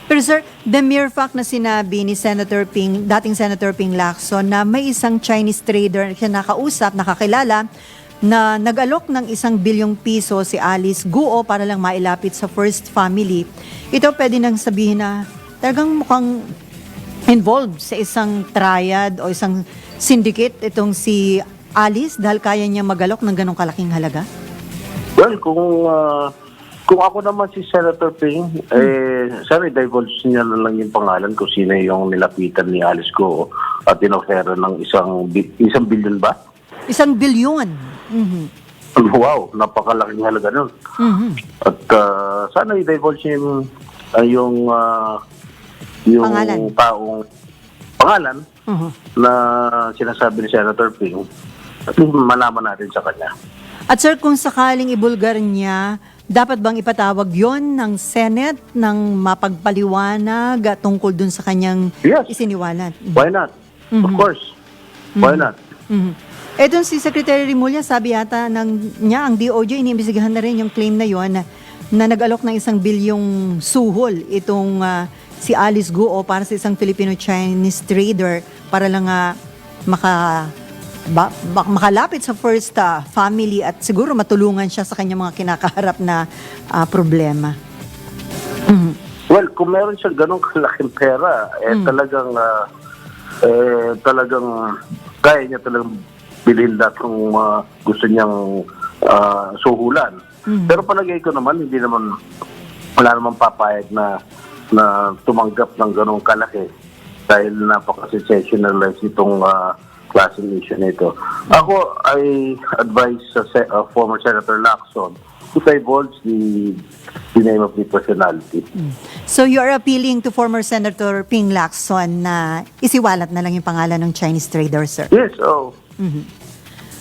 Pero sir, the mere fact na sinabi ni dating Senator Ping Lacson na may isang Chinese trader siya nakausap, nakakilala, na nag-alok ng 1 bilyong piso si Alice Guo para lang mailapit sa first family. Ito pwede nang sabihin na talagang mukhang involved sa isang triad o isang syndicate itong si Alice dahil kaya niya mag-alok ng ganong kalaking halaga? Well, kung ako naman si Senator Ping, sana i-divulge niya na lang yung pangalan kung sino yung nilapitan ni Alice Go at inofera ng 1 billion ba? 1 bilyon. Mhm. Wow, napakalaking halaga nun. Mhm. At sana i-divulge niya yung Pangalan. taong pangalan Mhm. na sinasabi ni Senator Ping at malaman natin sa kanya. At sir, kung sakaling ibulgar niya, dapat bang ipatawag yon ng Senate ng mapagpaliwanag tungkol dun sa kanyang Yes. isiniwalat? Why not? Of course. Why not? Mhm. Etong si Secretary Rimulya, sabi yata niya, ang DOJ, iniimbestigahan na rin yung claim na yon na nag-alok ng 1 bilyong suhol itong si Alice Guo para sa isang Filipino-Chinese trader para lang makalapit sa first family at siguro matulungan siya sa kanyang mga kinakaharap na problema. Mhm. Well, kung meron siya ganong kalaking pera, talagang kaya niya talagang bilhin lahat kung gusto niyang suhulan. Pero palagay ko naman, wala naman papayag na tumanggap ng ganong kalaki dahil napaka-sensationalize itong klaseng issue nito. Ako, I advise former Senator Lacson to divulge the name of the personality. So you are appealing to former Senator Ping Lacson na isiwalat na lang yung pangalan ng Chinese trader, sir? Yes,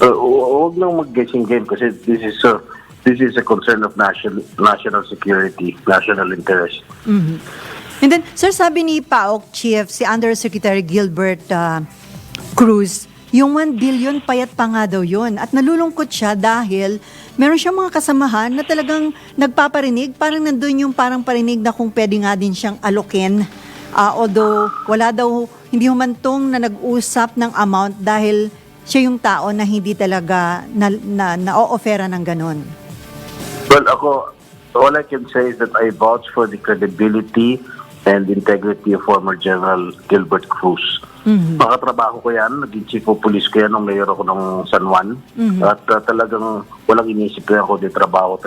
huwag nang mag-guessing game kasi this is a concern of national security, national interest. Mhm. And then, sir, sabi ni PAOK Chief, si Undersecretary Gilbert Cruz, yung 1 billion payat pa nga daw yun. At nalulungkot siya dahil meron siyang mga kasamahan na talagang nagpaparinig, parang nandun yung parang parinig na kung pwede nga din siyang alokin. Although wala daw, hindi humantong na nag-usap ng amount dahil siya yung tao na hindi talaga na-o-offera ng ganon. Well, all I can say is that I vouch for the credibility and integrity of former General Gilbert Cruz. Makatrabaho ko yan, naging chief of police ko yan nung mayor ako ng San Juan. At talagang walang inisip ko yan kundi trabaho.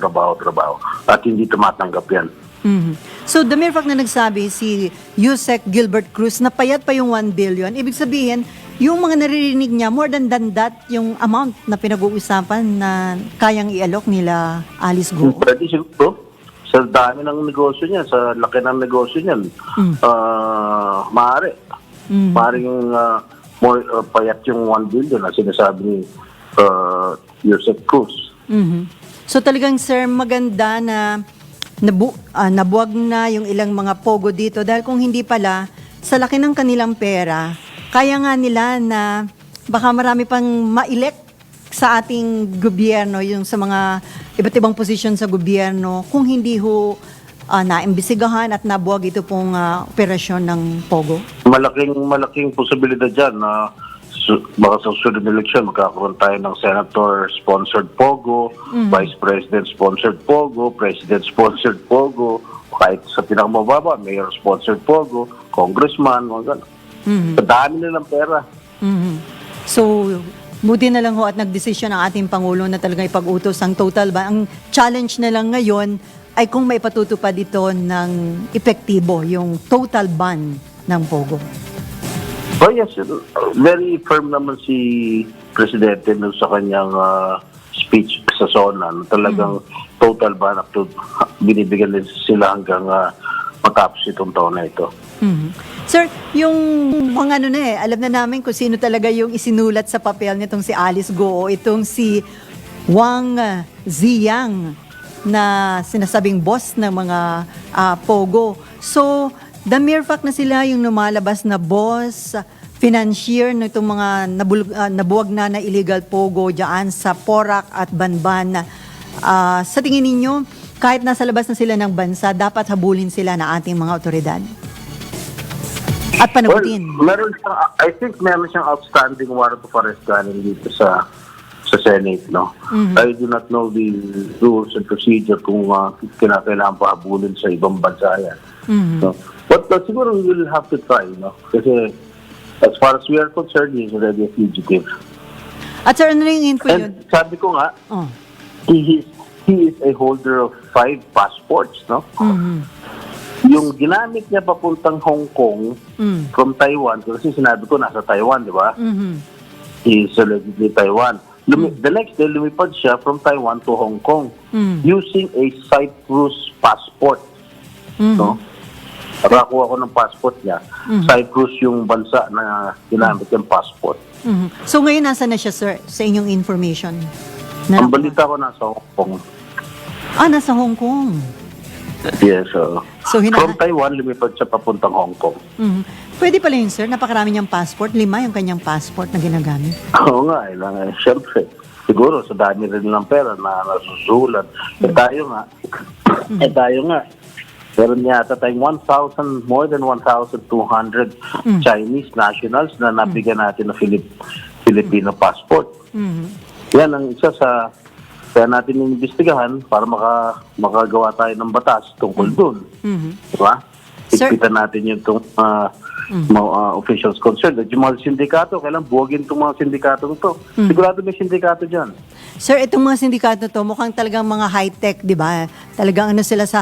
At hindi tumatanggap yan. Mhm. So, the mere fact na nagsabi si Yusek Gilbert Cruz na payat pa yung 1 billion, ibig sabihin, yung mga naririnig niya, more than that, yung amount na pinag-uusapan na kayang i-alok nila Alice Go. Pwede siguro, sa dami ng negosyo niya, sa laki ng negosyo niyan, maaari. Maaaring more payat yung 1 billion na sinasabi ni Yusek Cruz. Mhm. So talagang sir, maganda na nabuwag na yung ilang mga pogo dito dahil kung hindi pala, sa laki ng kanilang pera, kaya nga nila na baka marami pang ma-elect sa ating gobyerno, yung sa mga iba't ibang posisyon sa gobyerno, kung hindi ho naimbisigahan at nabuwag ito pong operasyon ng pogo. Malaking posibilidad dyan na baka sa susunod na eleksyon magkakaroon tayo ng senator-sponsored pogo, vice president-sponsored pogo, president-sponsored pogo, kahit sa pinakamababa, mayor-sponsored pogo, congressman, mga gano'n. Dami nilang pera. So, buti na lang ho at nagdesisyon ang ating Pangulo na talaga ipag-utos ang total ban. Ang challenge na lang ngayon ay kung maipatutupad ito ng epektibo, yung total ban ng pogo. Oh yes, very firm naman si Presidente sa kanyang speech sa SONA. Talagang total ban up to binibigyan din sila hanggang matapos itong taon na ito. Sir, yung mga alam na namin kung sino talaga yung isinulat sa papel nitong si Alice Go, itong si Wang Ziyang na sinasabing boss ng mga pogo. So, the mere fact na sila yung lumalabas na boss, financier na itong mga nabuwag na illegal pogo dyan sa Porac at Banban. Sa tingin ninyo, kahit nasa labas na sila ng bansa, dapat habulin sila ng ating mga otoridad? At panagutin? Meron siyang, I think meron siyang outstanding warrant of arrest galing dito sa Senate, no? I do not know the rules and procedure kung kinakailangan pa habulin sa ibang bansa yan. No? But siguro we will have to try, no? Kasi as far as we are concerned, he is already a fugitive. At sir, ano rin info yun? And sabi ko nga, Oh. he is a holder of 5 passports, no? Yung ginamit niya papuntang Hong Kong from Taiwan, kasi sinabi ko nasa Taiwan, di ba? He is allegedly Taiwan. The next day, lumipad siya from Taiwan to Hong Kong using a Cyprus passport. No? Nakakuha ko ng passport niya. Cyprus yung bansa na ginamit yung passport. So ngayon, nasa na siya, sir, sa inyong information? Ang balita ko nasa Hong Kong. Nasa Hong Kong. Yes, So, from Taiwan, lumipad siya papuntang Hong Kong. Pwede pala yun, sir. Napakarami niyang passport. 5 yung kanyang passport na ginagamit. Oo nga, siyempre. Siguro, sa dami rin ng pera na nasusulan. Tayo nga. Meron yata tayong more than 1,200 Chinese nationals na nabigyan natin ng Filipino passport. Yan ang isa sa kaya natin inimbestigahan para makagawa tayo ng batas tungkol dun. Diba? Ipitan natin yung mga officials concerned. At yung mga sindikato, kailan buwagin itong mga sindikato ito. Sigurado may sindikato dyan. Sir, itong mga sindikato to, mukhang talagang mga high-tech, di ba? Talagang ano sila sa